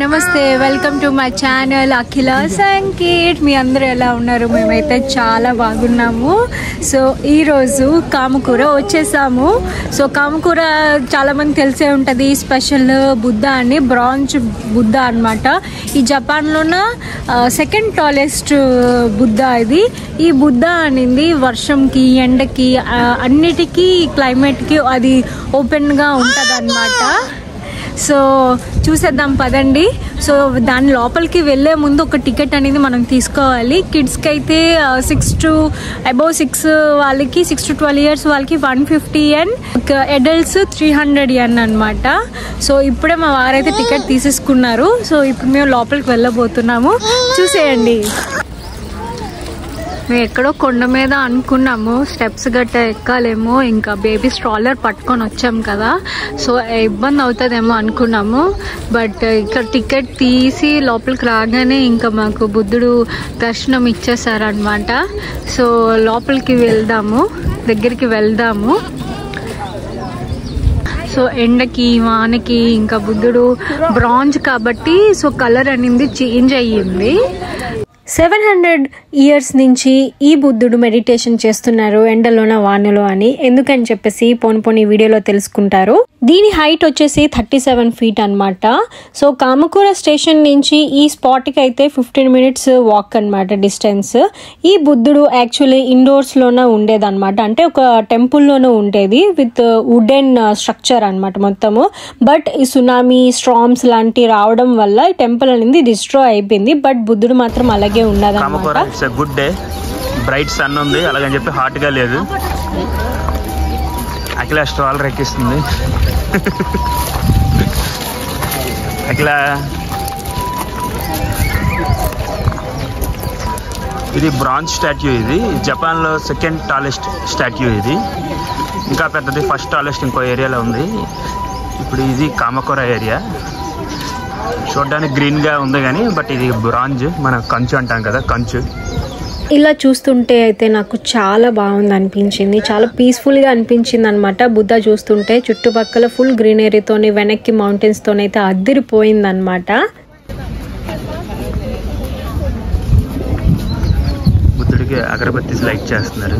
నమస్తే, welcome to my channel అఖిల సంకేట్. మీ అందరూ ఎలా ఉన్నారు? మేమైతే చాలా బాగున్నాము. సో ఈరోజు కామకూర వచ్చేసాము. సో కామకూర చాలామంది తెలిసే ఉంటుంది, స్పెషల్ బుద్ధ అని, బ్రాంజ్ బుద్ధ అనమాట. ఈ జపాన్లోన సెకండ్ టాలెస్ట్ బుద్ధ ఇది. ఈ బుద్ధ అనేది వర్షంకి, ఎండకి, అన్నిటికీ క్లైమేట్కి అది ఓపెన్గా ఉంటుంది అనమాట. సో చూసేద్దాం పదండి. సో దాని లోపలికి వెళ్ళే ముందు ఒక టికెట్ అనేది మనం తీసుకోవాలి. కిడ్స్కి అయితే 6 to above 6 వాళ్ళకి, 6 to 12 years వాళ్ళకి 150 yen, అడల్ట్స్ 300 yen అనమాట. సో ఇప్పుడే మా వారైతే టికెట్ తీసేసుకున్నారు. సో ఇప్పుడు మేము లోపలికి వెళ్ళబోతున్నాము, చూసేయండి. మేము ఎక్కడో కొండ మీద అనుకున్నాము, స్టెప్స్ గట్ట ఎక్కాలేమో, ఇంకా బేబీ స్ట్రాలర్ పట్టుకొని వచ్చాము కదా, సో ఇబ్బంది అవుతుందేమో అనుకున్నాము. బట్ ఇక్కడ టికెట్ తీసి లోపలికి రాగానే ఇంకా మాకు బుద్ధుడు దర్శనం ఇచ్చేసారనమాట. సో లోపలికి దగ్గరికి వెళ్దాము. సో ఎండకి, వానకి, ఇంకా బుద్ధుడు బ్రాంజ్ కాబట్టి సో కలర్ అనేది చేంజ్ అయ్యింది. 700 years నుంచి ఈ బుద్ధుడు మెడిటేషన్ చేస్తున్నారు, ఎండలోన వానలో అని. ఎందుకని చెప్పేసి పోని వీడియోలో తెలుసుకుంటారు. దీని హైట్ వచ్చేసి 37 feet అనమాట. సో కామకూర స్టేషన్ నుంచి ఈ స్పాట్కి అయితే 15 minutes వాక్ అనమాట డిస్టెన్స్. ఈ బుద్ధుడు యాక్చువల్లీ ఇండోర్స్లోనే ఉండేదన్నమాట, అంటే ఒక టెంపుల్లోనే ఉండేది, విత్ వుడెన్ స్ట్రక్చర్ అనమాట మొత్తము. బట్ ఈ సునామీ, స్ట్రామ్స్ లాంటి రావడం వల్ల ఈ టెంపుల్ అనేది డిస్ట్రాయ్ అయిపోయింది. బట్ బుద్ధుడు మాత్రం అలాగే ఉండదన్నమాట. గుడ్ డే, బ్రైట్ సన్ ఉంది, అలాగని చెప్పి హాట్ గా లేదు. అఖిల స్ట్రాలర్ ఎక్కిస్తుంది. అఖిల ఇది బ్రాంజ్ స్టాట్యూ. ఇది జపాన్ లో సెకండ్ టాలెస్ట్ స్టాట్యూ. ఇది ఇంకా పెద్దది, ఫస్ట్ టాలెస్ట్ ఇంకో ఏరియాలో ఉంది. ఇప్పుడు ఇది కామకూర ఏరియా. చూడడానికి గ్రీన్ గా ఉంది కానీ బట్ ఇది బ్రాంజ్, మన కంచు అంటాం కదా, కంచు. ఇలా చూస్తుంటే అయితే నాకు చాలా బాగుంది అనిపించింది, చాలా పీస్ఫుల్గా అనిపించింది అనమాట. బుద్ధ చూస్తుంటే చుట్టుపక్కల ఫుల్ గ్రీనరీతోని, వెనక్కి మౌంటైన్స్ తోని అయితే అద్దిరిపోయింది అనమాట. బుద్ధుడికి అగరబత్తి లైట్ చేస్తున్నారు.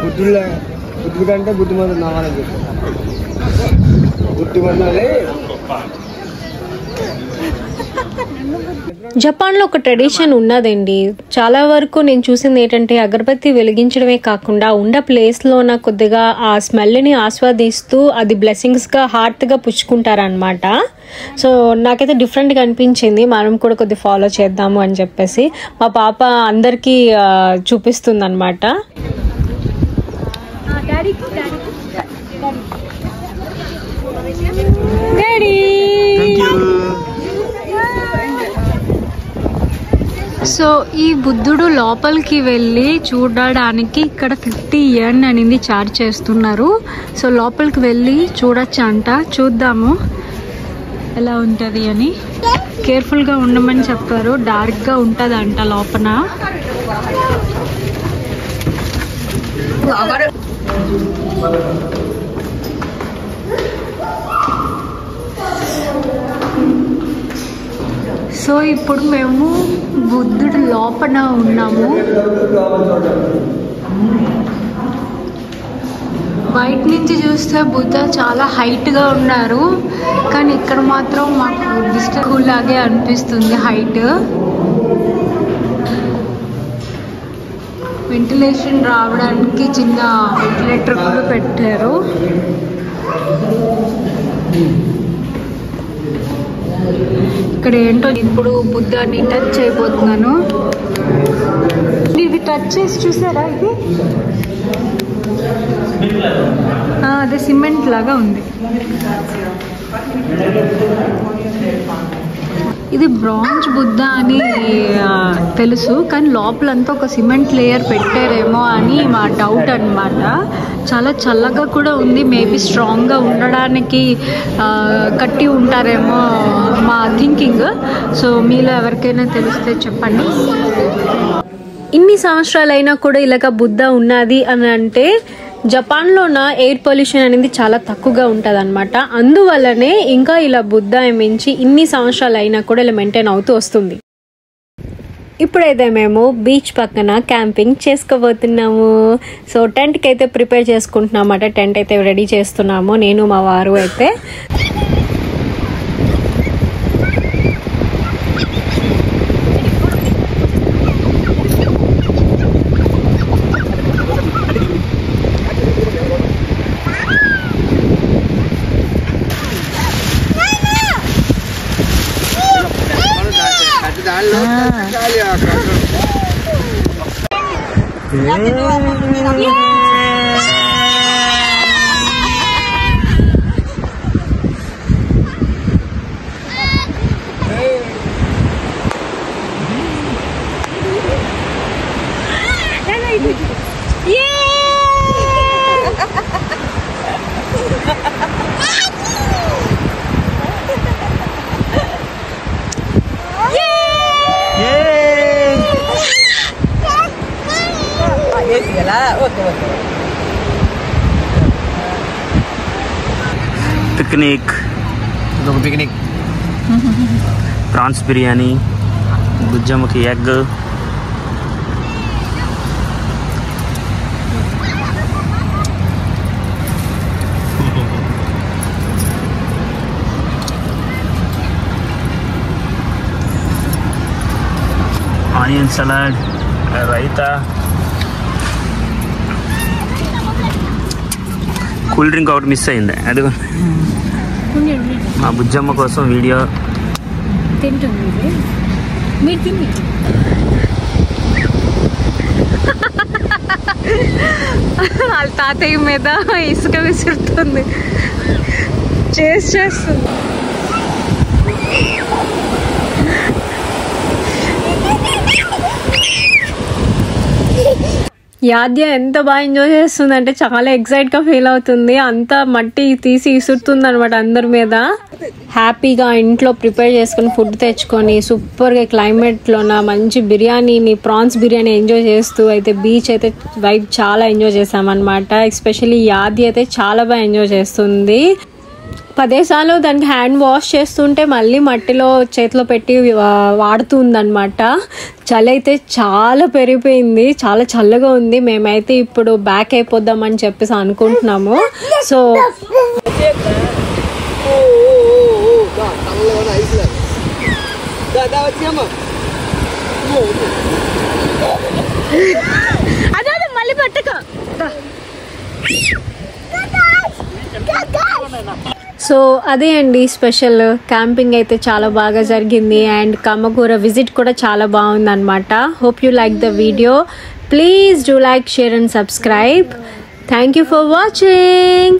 బుద్ధుడు కంటే బుద్ధిమంతుడు నావాలని చెప్పి బుద్ధిమంతులే. జపాన్లో ఒక ట్రెడిషన్ ఉన్నదండి. చాలా వరకు నేను చూసింది ఏంటంటే అగరబత్తి వెలిగించడమే కాకుండా ఉన్న ప్లేస్లోన కొద్దిగా ఆ స్మెల్ని ఆస్వాదిస్తూ అది బ్లెస్సింగ్స్గా హార్ట్గా పుచ్చుకుంటారనమాట. సో నాకైతే డిఫరెంట్గా అనిపించింది. మనం కూడా కొద్దిగా ఫాలో చేద్దాము అని చెప్పేసి మా పాప అందరికీ చూపిస్తుంది అనమాట. సో ఈ బుద్ధుడు లోపలికి వెళ్ళి చూడడానికి ఇక్కడ 50 yen అనేది ఛార్జ్ చేస్తున్నారు. సో లోపలికి వెళ్ళి చూడొచ్చంట, చూద్దాము ఎలా ఉంటుంది అని. కేర్ఫుల్గా ఉండమని చెప్పారు, డార్క్గా ఉంటుంది అంట లోపల. సో ఇప్పుడు మేము బుద్ధుడు లోపల ఉన్నాము. బయట నుంచి చూస్తే బుద్ధ చాలా హైట్గా ఉన్నారు, కానీ ఇక్కడ మాత్రం మాకు డిస్టర్బ్ లాగే అనిపిస్తుంది హైట్. వెంటిలేషన్ రావడానికి చిన్న వెంటిలేటర్ కూడా పెట్టారు. ఇక్కడ ఏంటో ఇప్పుడు బుద్ధాన్ని టచ్ చేయబోతున్నాను. ఇది టచ్ చేసి చూసారా? ఇది అదే సిమెంట్ లాగా ఉంది. ఇది బ్రాంజ్ బుద్ధ అని తెలుసు, కానీ లోపలంతా ఒక సిమెంట్ లేయర్ పెట్టారేమో అని మా డౌట్ అన్నమాట. చాలా చల్లగా కూడా ఉంది, మేబీ స్ట్రాంగ్గా ఉండడానికి కట్టి ఉంటారేమో మా థింకింగ్. సో మీలో ఎవరికైనా తెలిస్తే చెప్పండి. ఇన్ని సంవత్సరాలైనా కూడా ఇలాగ బుద్ధ ఉన్నది అని అంటే జపాన్లోన ఎయిర్ పొల్యూషన్ అనేది చాలా తక్కువగా ఉంటుంది అనమాట. అందువల్లనే ఇంకా ఇలా బుద్ధ మించి ఇన్ని సంవత్సరాలు అయినా కూడా ఇలా మెయింటైన్ అవుతూ వస్తుంది. ఇప్పుడైతే మేము బీచ్ పక్కన క్యాంపింగ్ చేసుకోబోతున్నాము. సో టెంట్కి అయితే ప్రిపేర్ చేసుకుంటున్నామట. టెంట్ అయితే రెడీ చేస్తున్నాము నేను మా వారు అయితే. పిక్నిక్ ప్రాన్స్ బిర్యానీ, గుజ్జమ్మకి egg, onion salad, raita, cool drink ఒకటి మిస్ అయింది. అది మా బుజ్జమ్మ కోసం వీడియో తింటుంది. మీరు తిని వాళ్ళ తాతయ్య మీద ఇసుక విసురుతుంది, చేస్తుంది. యాద్య ఎంత బాగా ఎంజాయ్ చేస్తుంది అంటే చాలా ఎక్సైట్గా ఫీల్ అవుతుంది. అంతా మట్టి తీసి ఇసురుతుంది అనమాట అందరి మీద. హ్యాపీగా ఇంట్లో ప్రిపేర్ చేసుకుని ఫుడ్ తెచ్చుకొని సూపర్గా క్లైమేట్లోన మంచి బిర్యానీని, ప్రాన్స్ బిర్యానీ ఎంజాయ్ చేస్తూ అయితే బీచ్ అయితే వైబ్ చాలా ఎంజాయ్ చేసామన్నమాట. ఎస్పెషల్లీ యాద్య అయితే చాలా బాగా ఎంజాయ్ చేస్తుంది. 10 సార్లు దానికి హ్యాండ్ వాష్ చేస్తుంటే మళ్ళీ మట్టిలో చేతిలో పెట్టి వాడుతుందన్నమాట. చలి అయితే చాలా పెరిగిపోయింది, చాలా చల్లగా ఉంది. మేమైతే ఇప్పుడు బ్యాక్ అయిపోద్దామని చెప్పేసి అనుకుంటున్నాము. సో అదే మళ్ళీ పట్టక. సో అదే అండి స్పెషల్ క్యాంపింగ్ అయితే చాలా బాగా జరిగింది. అండ్ కామకూర విజిట్ కూడా చాలా బాగుంది అనమాట. Hope you like the video. Please do like, share and subscribe. Thank you for watching.